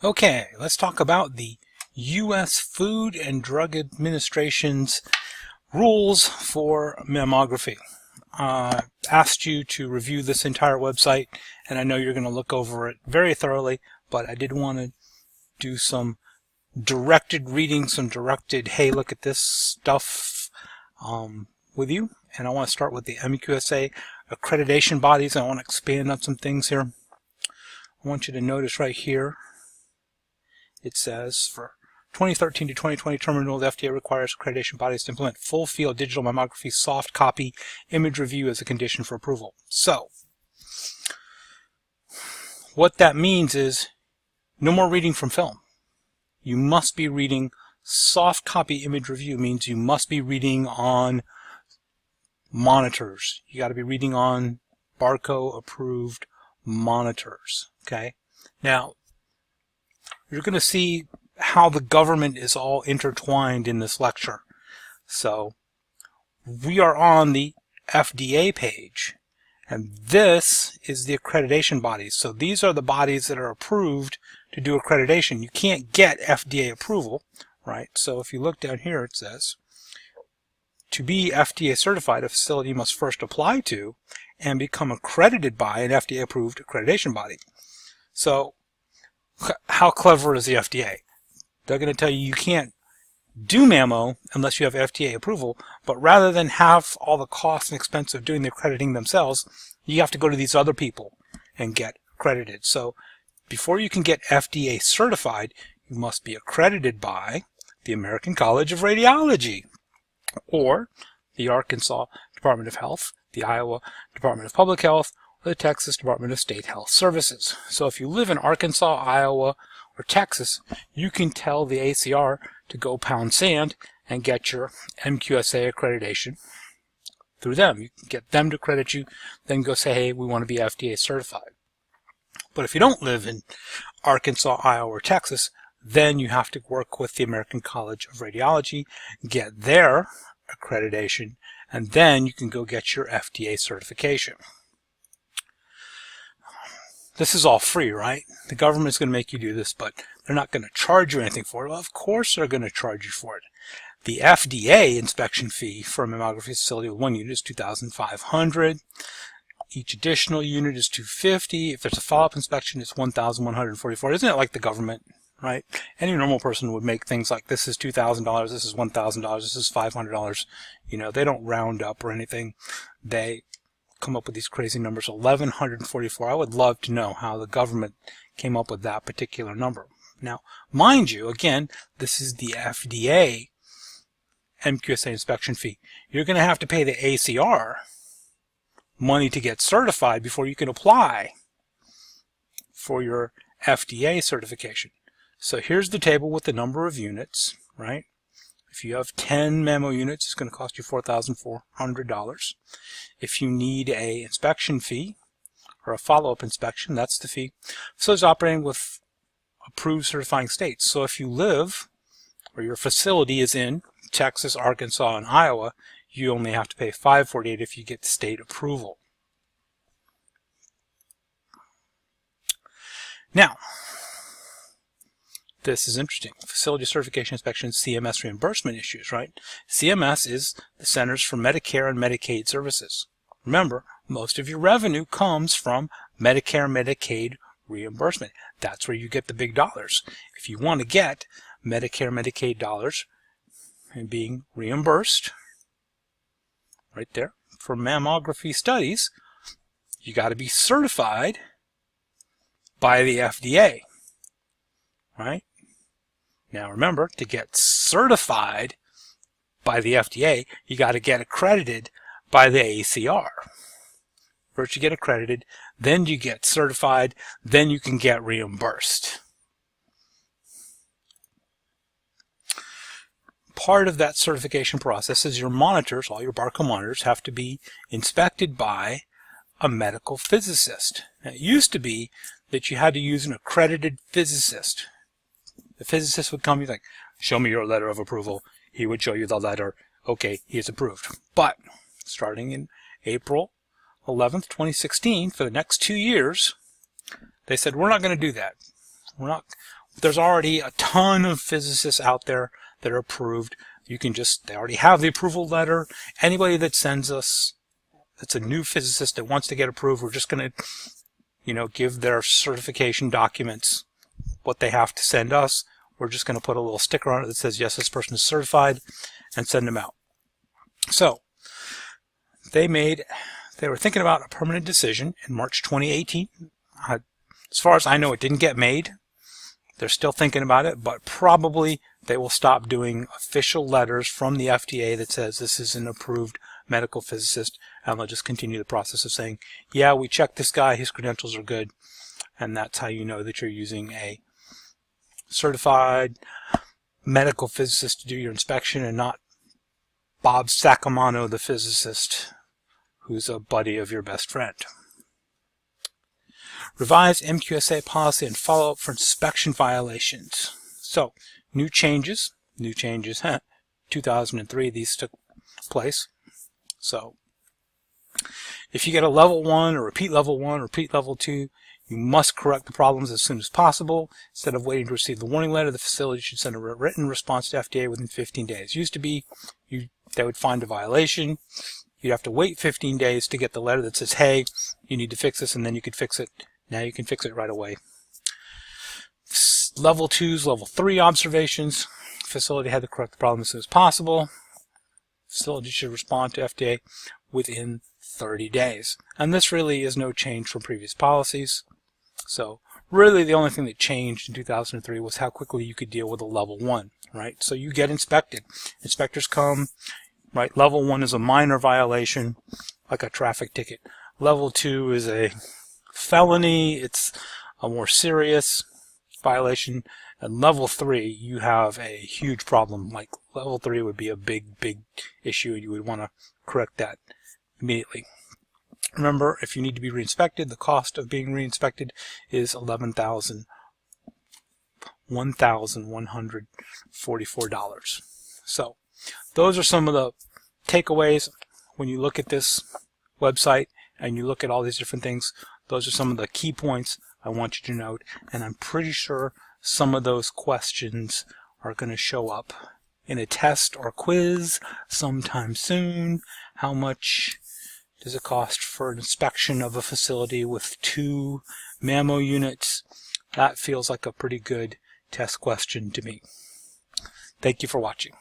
Okay, let's talk about the U.S. Food and Drug Administration's rules for mammography. Asked you to review this entire website, and I know you're going to look over it very thoroughly, but I did want to do some directed reading, some directed, hey, look at this stuff with you. And I want to start with the MQSA accreditation bodies. I want to expand on some things here. I want you to notice right here, it says for 2013 to 2020 term renewal, the FDA requires accreditation bodies to implement full field digital mammography soft copy image review as a condition for approval. So, what that means is no more reading from film. You must be reading soft copy image review. Means you must be reading on monitors. You got to be reading on Barco approved monitors. Okay. Now, you're going to see how the government is all intertwined in this lecture. So, we are on the FDA page, and this is the accreditation bodies. So these are the bodies that are approved to do accreditation. You can't get FDA approval, right? So if you look down here, it says, to be FDA certified, a facility must first apply to and become accredited by an FDA approved accreditation body. So, how clever is the FDA? They're going to tell you can't do mammo unless you have FDA approval, but rather than have all the cost and expense of doing the accrediting themselves, you have to go to these other people and get accredited. So before you can get FDA certified, you must be accredited by the American College of Radiology, or the Arkansas Department of Health, the Iowa Department of Public Health, or the Texas Department of State Health Services. So if you live in Arkansas, Iowa, or Texas, you can tell the ACR to go pound sand and get your MQSA accreditation through them. You can get them to accredit you, then go say, hey, we want to be FDA certified. But if you don't live in Arkansas, Iowa, or Texas, then you have to work with the American College of Radiology, get their accreditation, and then you can go get your FDA certification. This is all free, right? The government's going to make you do this, but they're not going to charge you anything for it. Well, of course they're going to charge you for it. The FDA inspection fee for a mammography facility with one unit is $2,500. Each additional unit is $250. If there's a follow-up inspection, it's $1,144. Isn't it like the government, right? Any normal person would make things like this is $2,000, this is $1,000, this is $500. You know, they don't round up or anything. They come up with these crazy numbers. 1,144. I would love to know how the government came up with that particular number. Now, mind you, again, this is the FDA MQSA inspection fee. You're going to have to pay the ACR money to get certified before you can apply for your FDA certification. So here's the table with the number of units, right? If you have 10 mammo units, it's going to cost you $4,400. If you need a inspection fee or a follow-up inspection, that's the fee. So it's operating with approved certifying states. So if you live or your facility is in Texas, Arkansas, and Iowa, you only have to pay $548 if you get state approval. Now, this is interesting. Facility certification inspection, CMS reimbursement issues, right? CMS is the Centers for Medicare and Medicaid Services. Remember, most of your revenue comes from Medicare and Medicaid reimbursement. That's where you get the big dollars. If you want to get Medicare and Medicaid dollars and being reimbursed, right there, for mammography studies, you got to be certified by the FDA, right? Now remember, to get certified by the FDA, you got to get accredited by the ACR. First you get accredited, then you get certified, then you can get reimbursed. Part of that certification process is your monitors, all your Barco monitors, have to be inspected by a medical physicist. Now, it used to be that you had to use an accredited physicist. The physicist would come, he's like, show me your letter of approval. He would show you the letter. Okay, he is approved. But starting in April 11th, 2016, for the next 2 years, they said, we're not going to do that. there's already a ton of physicists out there that are approved. They already have the approval letter. Anybody that sends us, that's a new physicist that wants to get approved, we're just going to, give their certification documents, what they have to send us. We're just going to put a little sticker on it that says, yes, this person is certified, and send them out. So, they were thinking about a permanent decision in March 2018. As far as I know, it didn't get made. They're still thinking about it, but probably they will stop doing official letters from the FDA that says this is an approved medical physicist, and they'll just continue the process of saying, yeah, we checked this guy, his credentials are good, and that's how you know that you're using a certified medical physicist to do your inspection and not Bob Sacamano, the physicist, who's a buddy of your best friend. Revised MQSA policy and follow-up for inspection violations. So, new changes, 2003, these took place. So, if you get a level 1 or repeat level 1 or repeat level 2, you must correct the problems as soon as possible. Instead of waiting to receive the warning letter, the facility should send a written response to FDA within 15 days. Used to be, they would find a violation. You'd have to wait 15 days to get the letter that says, hey, you need to fix this, and then you could fix it. Now you can fix it right away. Level 2s, level 3 observations. Facility had to correct the problem as soon as possible. Facility should respond to FDA within 30 days. And this really is no change from previous policies. So really the only thing that changed in 2003 was how quickly you could deal with a level 1, right? So you get inspected. Inspectors come, right? Level 1 is a minor violation, like a traffic ticket. Level 2 is a felony. It's a more serious violation. And level 3, you have a huge problem. Like level 3 would be a big issue. You would want to correct that immediately. Remember, if you need to be reinspected, the cost of being reinspected is $1,144. So those are some of the takeaways when you look at this website and you look at all these different things. Those are some of the key points I want you to note, and I'm pretty sure some of those questions are going to show up in a test or quiz sometime soon. How much does it cost for an inspection of a facility with 2 mammo units? That feels like a pretty good test question to me. Thank you for watching.